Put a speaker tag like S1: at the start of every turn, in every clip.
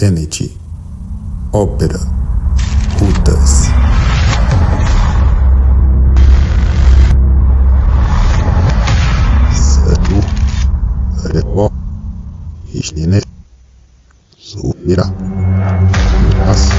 S1: Tenet, ópera, rutas. Satu, Repo, Isline, Supira, Lunas.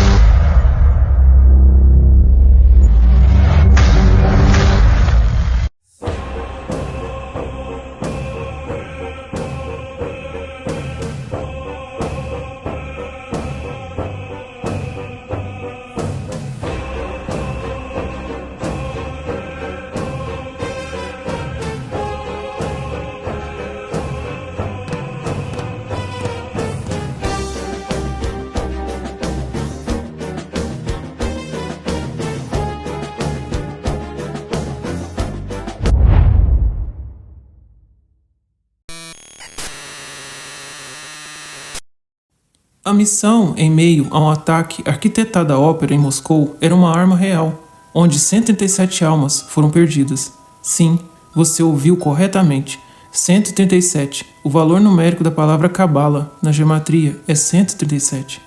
S2: A missão, em meio a um ataque arquitetado à ópera em Moscou, era uma arma real, onde 137 almas foram perdidas. Sim, você ouviu corretamente. 137. O valor numérico da palavra Cabala na gematria é 137.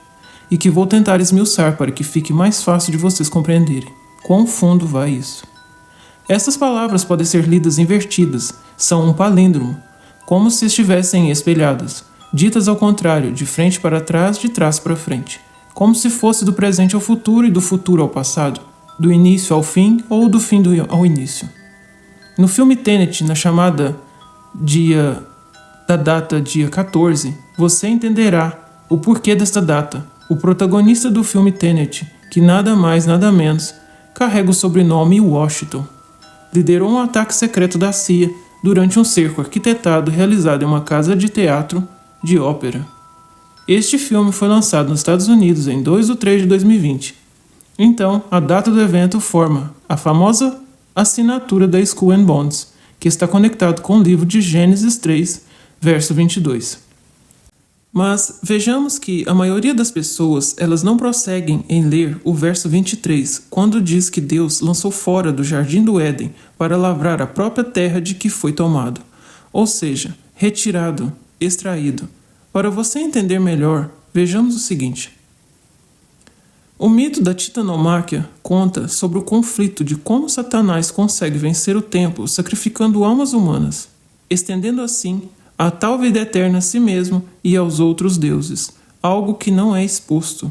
S2: E que vou tentar esmiuçar para que fique mais fácil de vocês compreenderem. Quão fundo vai isso? Essas palavras podem ser lidas invertidas, são um palíndromo, como se estivessem espelhadas. Ditas ao contrário, de frente para trás, de trás para frente, como se fosse do presente ao futuro e do futuro ao passado, do início ao fim ou do fim ao início. No filme Tenet, na chamada data dia 14, você entenderá o porquê desta data. O protagonista do filme Tenet, que nada mais nada menos carrega o sobrenome Washington, liderou um ataque secreto da CIA durante um cerco arquitetado realizado em uma casa de teatro de ópera. Este filme foi lançado nos Estados Unidos em 2/3 de 2020. Então, a data do evento forma a famosa assinatura da Skull and Bones, que está conectado com o livro de Gênesis 3, verso 22. Mas vejamos que a maioria das pessoas elas não prosseguem em ler o verso 23, quando diz que Deus lançou fora do jardim do Éden para lavrar a própria terra de que foi tomado, ou seja, retirado, extraído. Para você entender melhor, vejamos o seguinte. O mito da titanomáquia conta sobre o conflito de como Satanás consegue vencer o templo sacrificando almas humanas, estendendo assim a tal vida eterna a si mesmo e aos outros deuses, algo que não é exposto.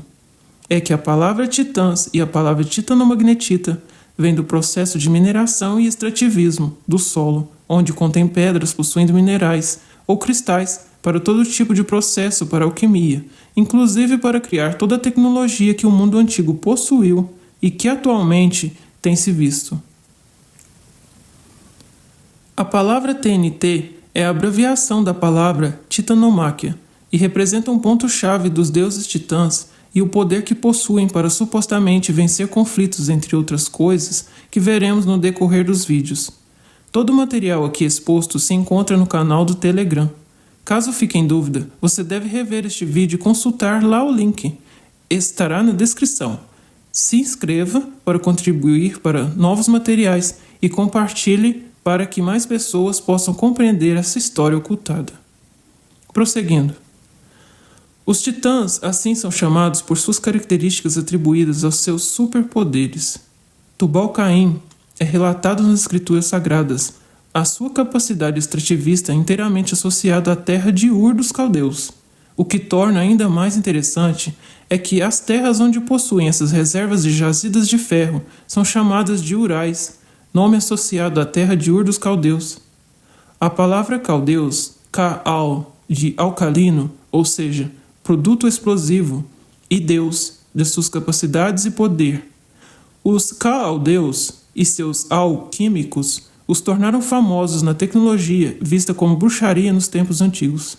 S2: É que a palavra titãs e a palavra titanomagnetita vem do processo de mineração e extrativismo do solo, onde contém pedras possuindo minerais ou cristais para todo tipo de processo para alquimia, inclusive para criar toda a tecnologia que o mundo antigo possuiu e que atualmente tem se visto. A palavra TNT é a abreviação da palavra titanomáquia e representa um ponto-chave dos deuses titãs e o poder que possuem para supostamente vencer conflitos, entre outras coisas, que veremos no decorrer dos vídeos. Todo o material aqui exposto se encontra no canal do Telegram. Caso fique em dúvida, você deve rever este vídeo e consultar lá o link. Estará na descrição. Se inscreva para contribuir para novos materiais e compartilhe para que mais pessoas possam compreender essa história ocultada. Prosseguindo. Os titãs assim são chamados por suas características atribuídas aos seus superpoderes. Tubal-Caim é relatado nas escrituras sagradas. A sua capacidade extrativista é inteiramente associada à terra de Ur dos Caldeus. O que torna ainda mais interessante é que as terras onde possuem essas reservas de jazidas de ferro são chamadas de Urais, nome associado à terra de Ur dos Caldeus. A palavra caldeus, Ka'al, de alcalino, ou seja, produto explosivo, e Deus, de suas capacidades e poder. Os Ka'aldeus e seus alquímicos os tornaram famosos na tecnologia vista como bruxaria nos tempos antigos.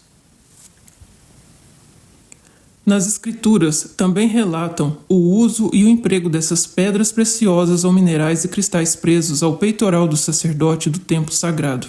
S2: Nas escrituras também relatam o uso e o emprego dessas pedras preciosas ou minerais e cristais presos ao peitoral do sacerdote do templo sagrado.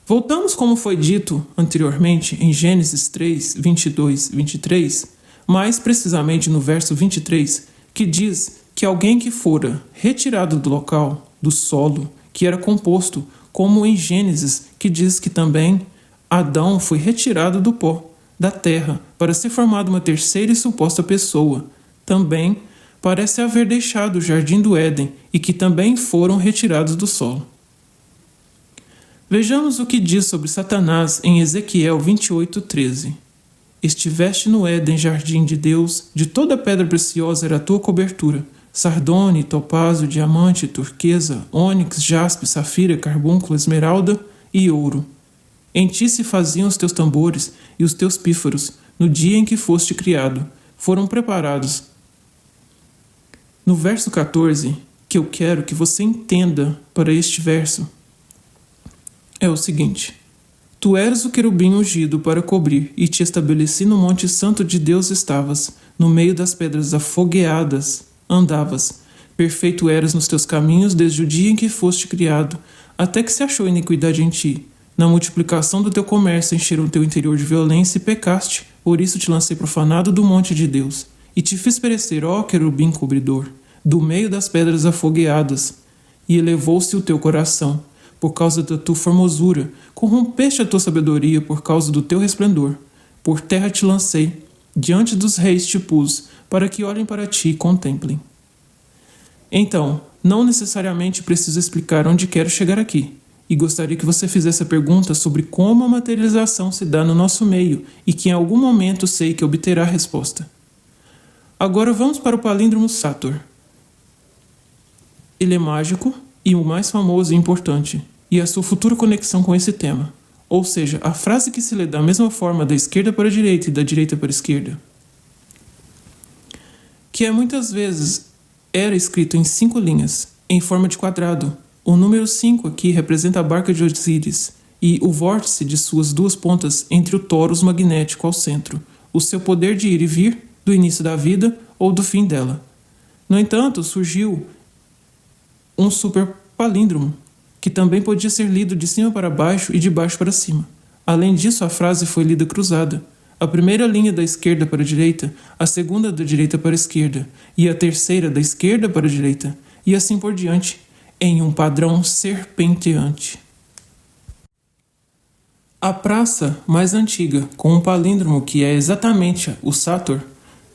S2: Voltamos como foi dito anteriormente em Gênesis 3, 22 e 23, mais precisamente no verso 23, que diz que alguém que fora retirado do local, do solo, que era composto, como em Gênesis, que diz que também Adão foi retirado do pó, da terra para ser formada uma terceira e suposta pessoa. Também parece haver deixado o jardim do Éden e que também foram retirados do solo. Vejamos o que diz sobre Satanás em Ezequiel 28:13. Estiveste no Éden, jardim de Deus, de toda pedra preciosa era a tua cobertura, sardônio, topázio, diamante, turquesa, ônix, jaspe, safira, carbúnculo, esmeralda e ouro. Em ti se faziam os teus tambores e os teus pífaros, no dia em que foste criado, foram preparados. No verso 14, que eu quero que você entenda para este verso, é o seguinte: Tu eras o querubim ungido para cobrir, e te estabeleci no monte santo de Deus estavas, no meio das pedras afogueadas andavas. Perfeito eras nos teus caminhos desde o dia em que foste criado, até que se achou iniquidade em ti. Na multiplicação do teu comércio encheram o teu interior de violência e pecaste, por isso te lancei profanado do monte de Deus. E te fiz perecer, ó querubim cobridor, do meio das pedras afogueadas. E elevou-se o teu coração, por causa da tua formosura, corrompeste a tua sabedoria por causa do teu resplendor. Por terra te lancei, diante dos reis te pus, para que olhem para ti e contemplem. Então, não necessariamente preciso explicar onde quero chegar aqui, e gostaria que você fizesse a pergunta sobre como a materialização se dá no nosso meio e que em algum momento sei que obterá a resposta. Agora vamos para o palíndromo Sator. Ele é mágico e o mais famoso e importante, e a sua futura conexão com esse tema, ou seja, a frase que se lê da mesma forma da esquerda para a direita e da direita para a esquerda, que muitas vezes era escrito em 5 linhas, em forma de quadrado. O número 5 aqui representa a barca de Osíris, e o vórtice de suas 2 pontas entre o torus magnético ao centro, o seu poder de ir e vir, do início da vida ou do fim dela. No entanto, surgiu um super palíndromo, que também podia ser lido de cima para baixo e de baixo para cima. Além disso, a frase foi lida cruzada. A primeira linha da esquerda para a direita, a segunda da direita para a esquerda, e a terceira da esquerda para a direita, e assim por diante, em um padrão serpenteante. A praça mais antiga, com um palíndromo que é exatamente o Sator,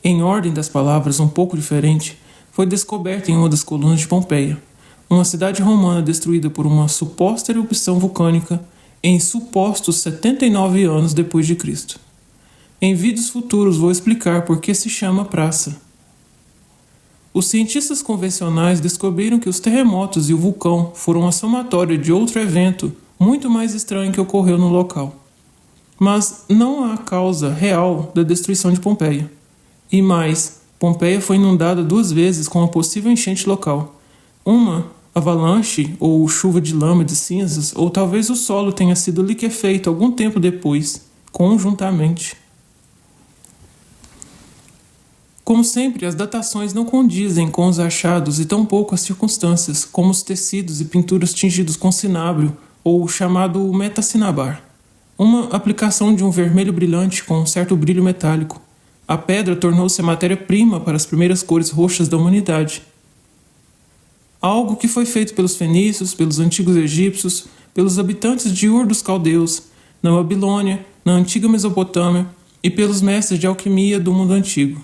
S2: em ordem das palavras um pouco diferente, foi descoberta em uma das colunas de Pompeia, uma cidade romana destruída por uma suposta erupção vulcânica em supostos 79 anos depois de Cristo. Em vídeos futuros vou explicar por que se chama praça. Os cientistas convencionais descobriram que os terremotos e o vulcão foram a somatória de outro evento muito mais estranho que ocorreu no local. Mas não há causa real da destruição de Pompeia. E mais, Pompeia foi inundada 2 vezes com uma possível enchente local. Uma avalanche ou chuva de lama de cinzas, ou talvez o solo tenha sido liquefeito algum tempo depois, conjuntamente. Como sempre, as datações não condizem com os achados e tampouco as circunstâncias, como os tecidos e pinturas tingidos com cinábrio, ou o chamado metacinabar, uma aplicação de um vermelho brilhante com um certo brilho metálico. A pedra tornou-se a matéria-prima para as primeiras cores roxas da humanidade. Algo que foi feito pelos fenícios, pelos antigos egípcios, pelos habitantes de Ur dos Caldeus, na Babilônia, na antiga Mesopotâmia e pelos mestres de alquimia do mundo antigo.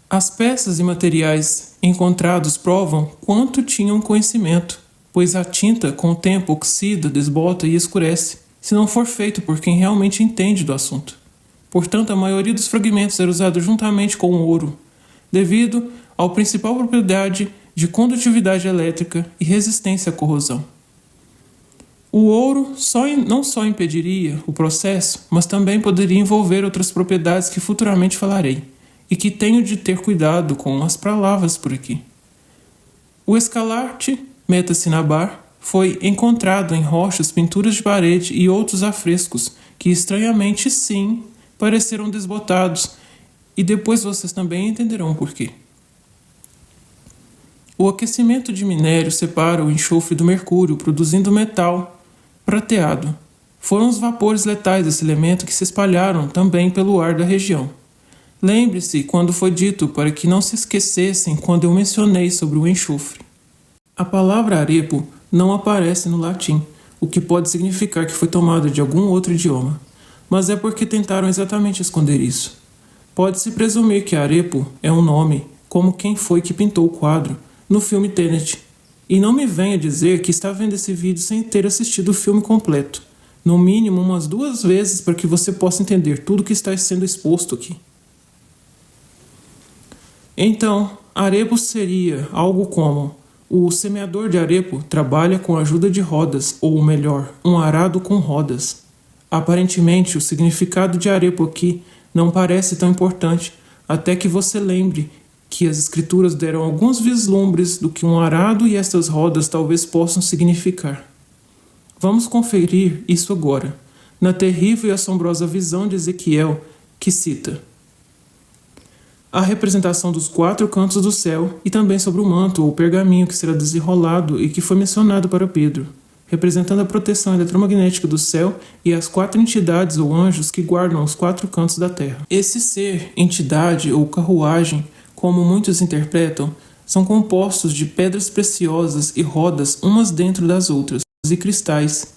S2: As peças e materiais encontrados provam quanto tinham conhecimento, pois a tinta, com o tempo, oxida, desbota e escurece, se não for feito por quem realmente entende do assunto. Portanto, a maioria dos fragmentos era usada juntamente com o ouro, devido à principal propriedade de condutividade elétrica e resistência à corrosão. O ouro não só impediria o processo, mas também poderia envolver outras propriedades que futuramente falarei, e que tenho de ter cuidado com as palavras por aqui. O escalarte metacinabar foi encontrado em rochas, pinturas de parede e outros afrescos que estranhamente sim pareceram desbotados, e depois vocês também entenderão o porquê. O aquecimento de minério separa o enxofre do mercúrio, produzindo metal prateado. Foram os vapores letais desse elemento que se espalharam também pelo ar da região. Lembre-se quando foi dito para que não se esquecessem quando eu mencionei sobre o enxofre. A palavra arepo não aparece no latim, o que pode significar que foi tomada de algum outro idioma. mas é porque tentaram exatamente esconder isso. Pode-se presumir que Arepo é um nome, como quem foi que pintou o quadro, no filme Tenet. E não me venha dizer que está vendo esse vídeo sem ter assistido o filme completo. No mínimo umas 2 vezes para que você possa entender tudo que está sendo exposto aqui. Então, Arepo seria algo como: o semeador de Arepo trabalha com a ajuda de rodas, ou melhor, um arado com rodas. Aparentemente, o significado de Arepo aqui não parece tão importante, até que você lembre que as escrituras deram alguns vislumbres do que um arado e estas rodas talvez possam significar. Vamos conferir isso agora, na terrível e assombrosa visão de Ezequiel, que cita a representação dos 4 cantos do céu e também sobre o manto ou pergaminho que será desenrolado e que foi mencionado para Pedro, representando a proteção eletromagnética do céu e as 4 entidades ou anjos que guardam os 4 cantos da terra. Esse ser, entidade ou carruagem, como muitos interpretam, são compostos de pedras preciosas e rodas umas dentro das outras, e cristais.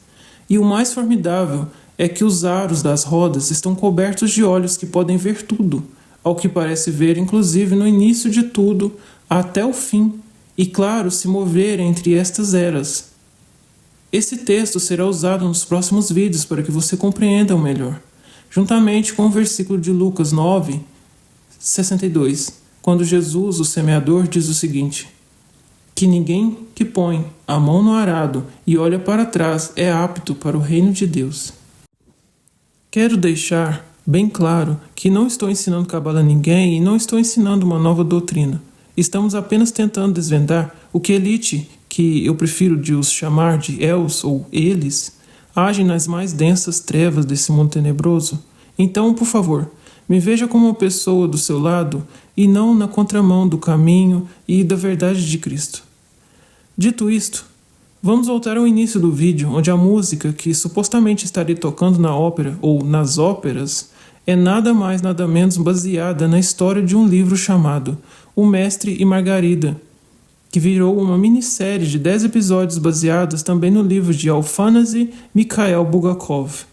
S2: E o mais formidável é que os aros das rodas estão cobertos de olhos que podem ver tudo, ao que parece ver inclusive no início de tudo até o fim, e claro, se mover entre estas eras. Esse texto será usado nos próximos vídeos para que você compreenda melhor, juntamente com o versículo de Lucas 9:62, quando Jesus, o semeador, diz o seguinte: que ninguém que põe a mão no arado e olha para trás é apto para o reino de Deus. Quero deixar bem claro que não estou ensinando cabala a ninguém e não estou ensinando uma nova doutrina. Estamos apenas tentando desvendar o que elite, que eu prefiro de os chamar de els ou eles, agem nas mais densas trevas desse mundo tenebroso. Então, por favor, me veja como uma pessoa do seu lado e não na contramão do caminho e da verdade de Cristo. Dito isto, vamos voltar ao início do vídeo, onde a música que supostamente estaria tocando na ópera ou nas óperas é nada mais nada menos baseada na história de um livro chamado O Mestre e Margarida, que virou uma minissérie de 10 episódios baseados também no livro de Afanasy Mikhail Bulgakov,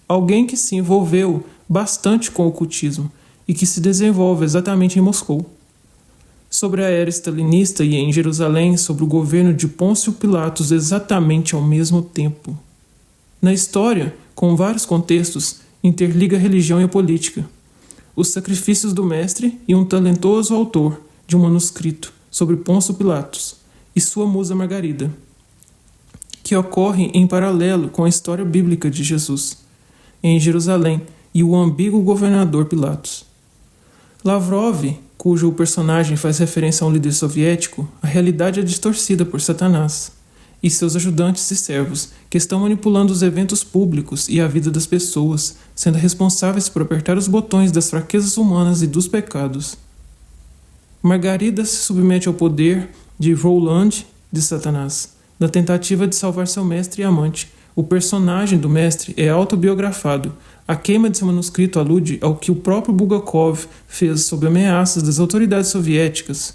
S2: alguém que se envolveu bastante com o ocultismo e que se desenvolve exatamente em Moscou. Sobre a era stalinista e em Jerusalém sobre o governo de Pôncio Pilatos exatamente ao mesmo tempo. Na história, com vários contextos, interliga a religião e a política. Os sacrifícios do mestre e um talentoso autor de um manuscrito sobre Pôncio Pilatos e sua musa Margarida, que ocorre em paralelo com a história bíblica de Jesus, em Jerusalém, e o ambíguo governador Pilatos. Lavrov, cujo personagem faz referência a um líder soviético, a realidade é distorcida por Satanás e seus ajudantes e servos, que estão manipulando os eventos públicos e a vida das pessoas, sendo responsáveis por apertar os botões das fraquezas humanas e dos pecados. Margarida se submete ao poder de Roland de Satanás, na tentativa de salvar seu mestre e amante. O personagem do mestre é autobiografado. A queima de seu manuscrito alude ao que o próprio Bulgakov fez sob ameaças das autoridades soviéticas.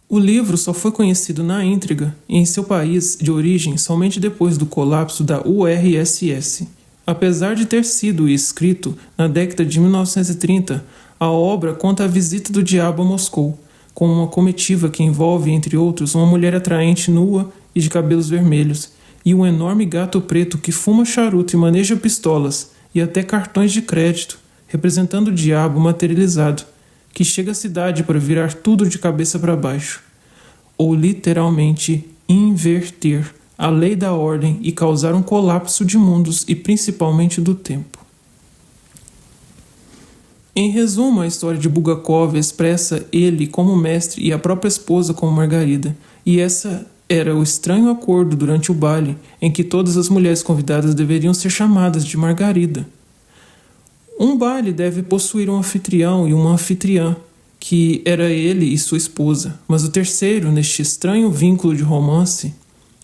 S2: O livro só foi conhecido na íntegra em seu país de origem somente depois do colapso da URSS. Apesar de ter sido escrito na década de 1930, a obra conta a visita do diabo a Moscou, com uma comitiva que envolve, entre outros, uma mulher atraente nua e de cabelos vermelhos, e um enorme gato preto que fuma charuto e maneja pistolas e até cartões de crédito, representando o diabo materializado, que chega à cidade para virar tudo de cabeça para baixo, ou literalmente inverter a lei da ordem e causar um colapso de mundos e principalmente do tempo. Em resumo, a história de Bulgakov expressa ele como mestre e a própria esposa como Margarida, e essa era o estranho acordo durante o baile em que todas as mulheres convidadas deveriam ser chamadas de Margarida. Um baile deve possuir um anfitrião e uma anfitriã, que era ele e sua esposa, mas o terceiro, neste estranho vínculo de romance,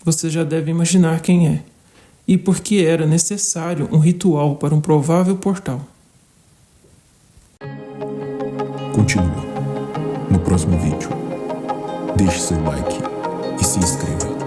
S2: você já deve imaginar quem é, e por que era necessário um ritual para um provável portal.
S3: Continua no próximo vídeo. Deixe seu like e se inscreva.